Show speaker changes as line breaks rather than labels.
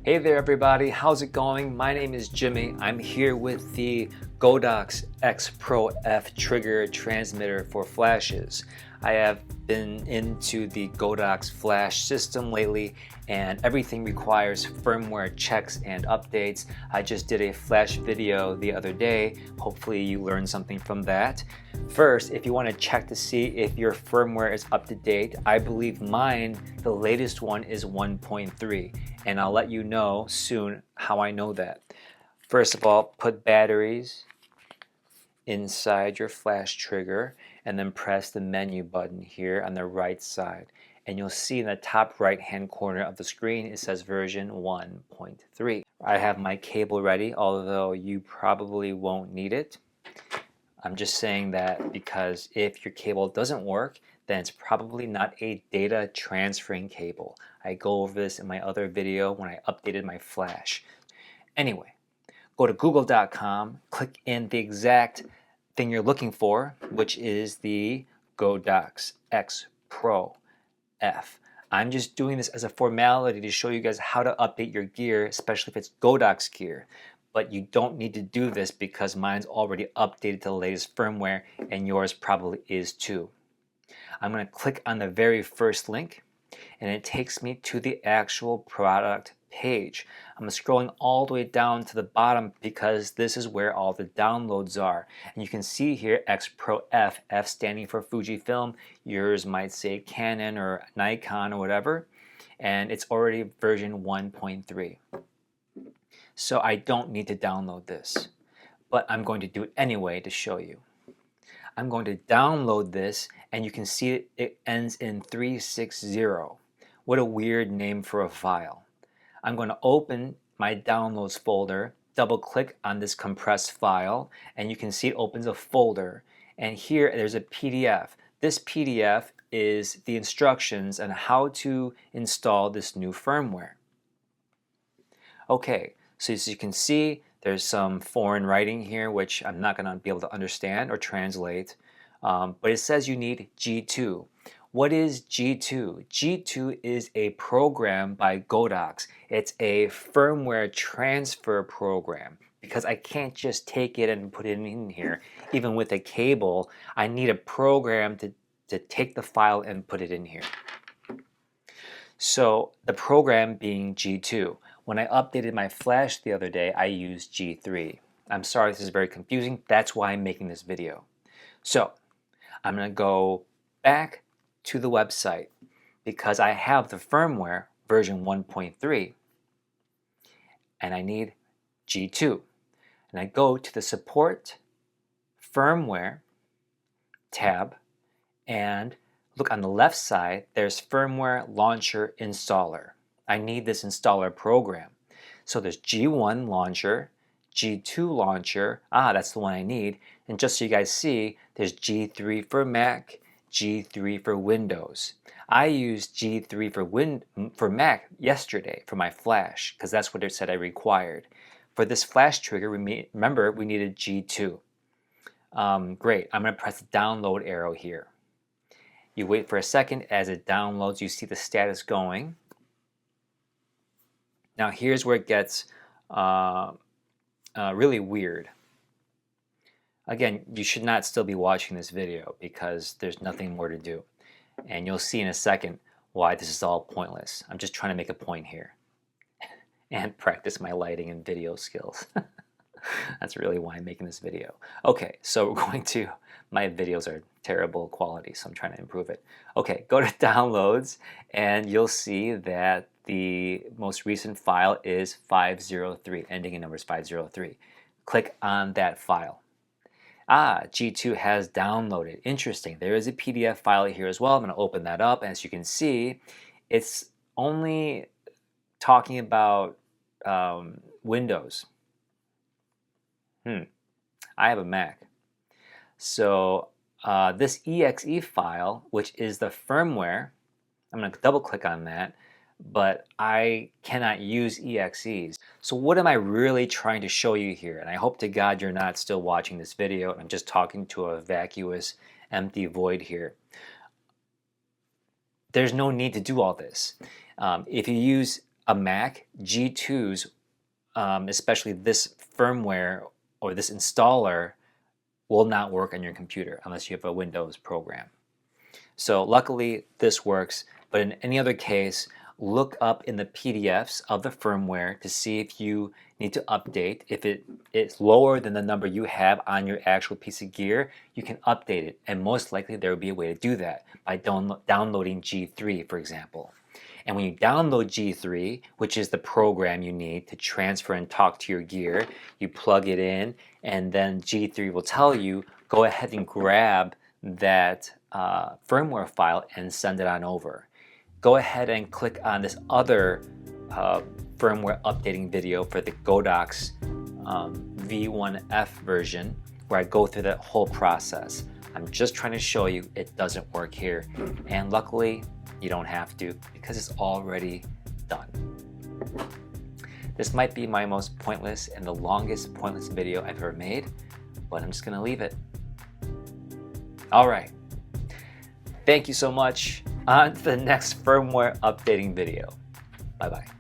Hey there everybody, how's it going? My name is Jimmy. I'm here with the Godox XPro F trigger transmitter for flashes. I have been into the Godox flash system lately and everything requires firmware checks and updates. I just did a flash video the other day. Hopefully you learned something from that. First, if you want to check to see if your firmware is up to date, I believe mine, the latest one is 1.3, and I'll let you know soon how I know that. First of all, put batteries inside your flash trigger and then press the menu button here on the right side. And you'll see in the top right hand corner of the screen it says version 1.3. I have my cable ready, although you probably won't need it. I'm just saying that because if your cable doesn't work, then it's probably not a data transferring cable. I go over this in my other video when I updated my flash. Anyway, go to google.com, click in the exact thing you're looking for, which is the Godox XPro F. I'm just doing this as a formality to show you guys how to update your gear, especially if it's Godox gear. But you don't need to do this because mine's already updated to the latest firmware and yours probably is too. I'm going to click on the very first link and it takes me to the actual product page. I'm scrolling all the way down to the bottom because this is where all the downloads are. And you can see here XPro F, F standing for Fujifilm. Yours might say Canon or Nikon or whatever. And it's already version 1.3. So I don't need to download this, but I'm going to do it anyway to show you. I'm going to download this and you can see it ends in 360. What a weird name for a file. I'm going to open my downloads folder, double click on this compressed file, and you can see it opens a folder. And here there's a PDF. This PDF is the instructions on how to install this new firmware. Okay, so as you can see, there's some foreign writing here which I'm not going to be able to understand or translate, but it says you need G2. What is G2? G2 is a program by Godox. It's a firmware transfer program because I can't just take it and put it in here. Even with a cable, I need a program to take the file and put it in here. So the program being G2. When I updated my flash the other day, I used G3. I'm sorry this is very confusing. That's why I'm making this video. So I'm going to go back to the website because I have the firmware version 1.3 and I need G2. And I go to the support firmware tab and look on the left side, there's firmware launcher installer. I need this installer program. So there's G1 launcher, G2 launcher, that's the one I need. And just so you guys see, there's G3 for Mac, G3 for Windows. I used G3 for Mac yesterday for my flash because that's what it said I required. For this flash trigger, remember we needed G2. Great, I'm going to press the download arrow here. You wait for a second as it downloads, you see the status going. Now here's where it gets really weird. Again, you should not still be watching this video because there's nothing more to do. And you'll see in a second why this is all pointless. I'm just trying to make a point here and practice my lighting and video skills. That's really why I'm making this video. Okay, so we're going to, my videos are terrible quality, so I'm trying to improve it. Okay, go to downloads and you'll see that the most recent file is 503, ending in numbers 503. Click on that file. G2 has downloaded. Interesting. There is a PDF file here as well. I'm going to open that up. As you can see, it's only talking about Windows. I have a Mac. So this exe file, which is the firmware, I'm going to double click on that, but I cannot use exes. So what am I really trying to show you here? And I hope to God you're not still watching this video and I'm just talking to a vacuous, empty void here. There's no need to do all this. If you use a Mac, G2s, especially this firmware or this installer, will not work on your computer unless you have a Windows program. So luckily this works, but in any other case, look up in the PDFs of the firmware to see if you need to update. If it's lower than the number you have on your actual piece of gear, you can update it, and most likely there will be a way to do that by downloading G3, for example. And when you download G3, which is the program you need to transfer and talk to your gear, you plug it in, and then G3 will tell you, go ahead and grab that firmware file and send it on over. Go ahead and click on this other firmware updating video for the Godox V1F version, where I go through that whole process. I'm just trying to show you it doesn't work here, and luckily you don't have to because it's already done. This might be my most pointless and the longest pointless video I've ever made, but I'm just gonna leave it. Alright, thank you so much. On to the next firmware updating video. Bye bye.